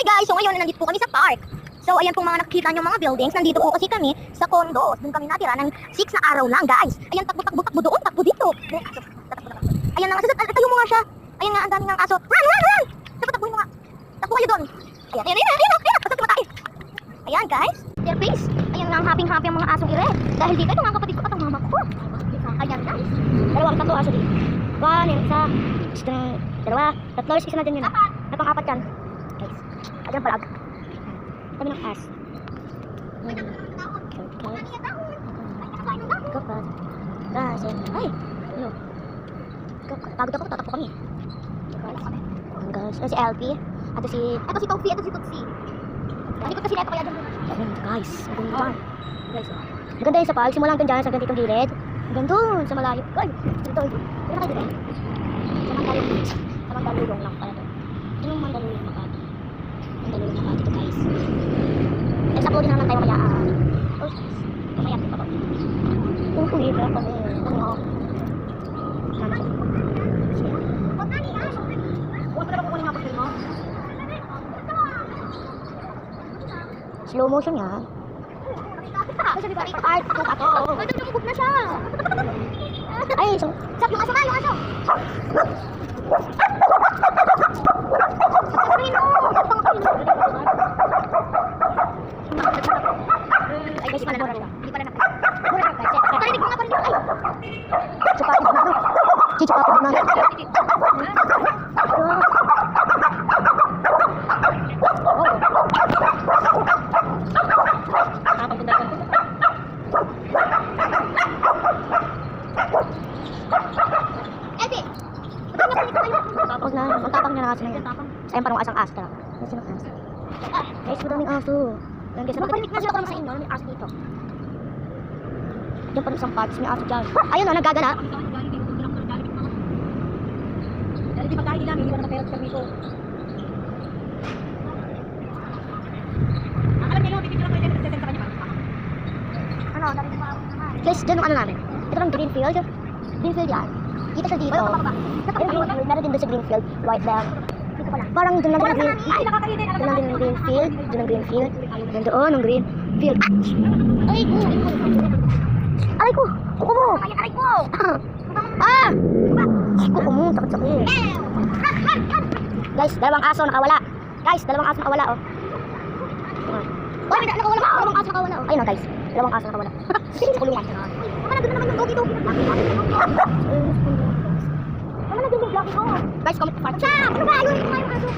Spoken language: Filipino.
Hi guys, so ngayon nandito po kami sa park. So ayan pong mga nakikita nyo mga buildings. Nandito po kasi kami sa condos. Doon kami natira ng 6 na araw lang guys. Ayan, takbo doon, takbo dito. Ayan, aso, tatakbo na. Ayan na nga, tayo mo nga siya. Ayan nga, ang dami ng aso. Run! Takbuhin mo nga. Takbo kayo doon. Ayan. Basta tumatay. Ayan guys, their face. Ayan nga, ang happy-happy ang mga asong ire. Dahil dito, ito mga kapatid ko at ang mama ko. Ayan guys. Tatlo aso dito. Dalawa, tatlo, isa na dyan yun. At pang-apat yan. Guys, ayan palag. Kami ng as. Kapag. Ay! Ano? Pagod ako, tatakbo kami. Guys, si LP. Ito si Tofi, ito si Tutsi. Ikot kasi neto kaya dyan. Guys, maganda. Guys, maganda yung sa pag. Simulang dyan dyan sa ganitong gilid. Hanggang doon, sa malayo. Ay! Dito. Dito na kayo dito. Sa Mandaluyong lang pala to. Yung Mandaluyong Makati. Mandaluyong Makati to guys. Next upload na naman tayo mamaya. Oh, mamaya pa to. Uuwi ka pa din. Ano? Huwag ka na kukunin nga pagkain mo. Slow motion yan. Kasi di ba ito art ako kato. Ito tumugod na siya. Ay, so. Sap yung aso ka, yung aso. Sasabihin mo. Ay, guys, pala na. Hindi pala na. Parinig mo nga, parinig mo. Ay. Chupapit na. Chichupapit na. Tapos na, ang tapang niya na aso na yun. Ayun parang asang aso talaga. Aso ng aso. Guys, madaming aso. Yan guys, magpanik na sila kung sa inyo. May aso dito. Diyan pa rin isang parts, may aso dyan. Ayun na, nagagana. Dahil di pagkain namin, hindi ko na kapera sa permiso. Alam niyo, bibigyan lang kayo dyan, nagsasend sa kanya. Ano, dami ko pa naman. Guys, dyan yung ano namin. Ito lang Greenfield. Greenfield yan. Kita siya dito. Greenfield, meron din doon sa Greenfield. Right there. Parang doon lang din Greenfield. Doon lang din ng Greenfield. Doon ang Greenfield. Doon ang Greenfield. Aray ko! Aray ko! Kuko mo! Aray ko! Ah! Kuko mo, takot-sakit. Guys, dalawang aso nakawala. Guys, dalawang aso nakawala, oh. Oh, may nakawala. Dalawang aso nakawala, oh. Ayun na, guys. Dalawang aso nakawala. Sa kulungan. Mama, nandun naman yung doggy doggy. Mama, nandun yung doggy ko. Guys, comment part. Ano ba? Ayun, yung aso.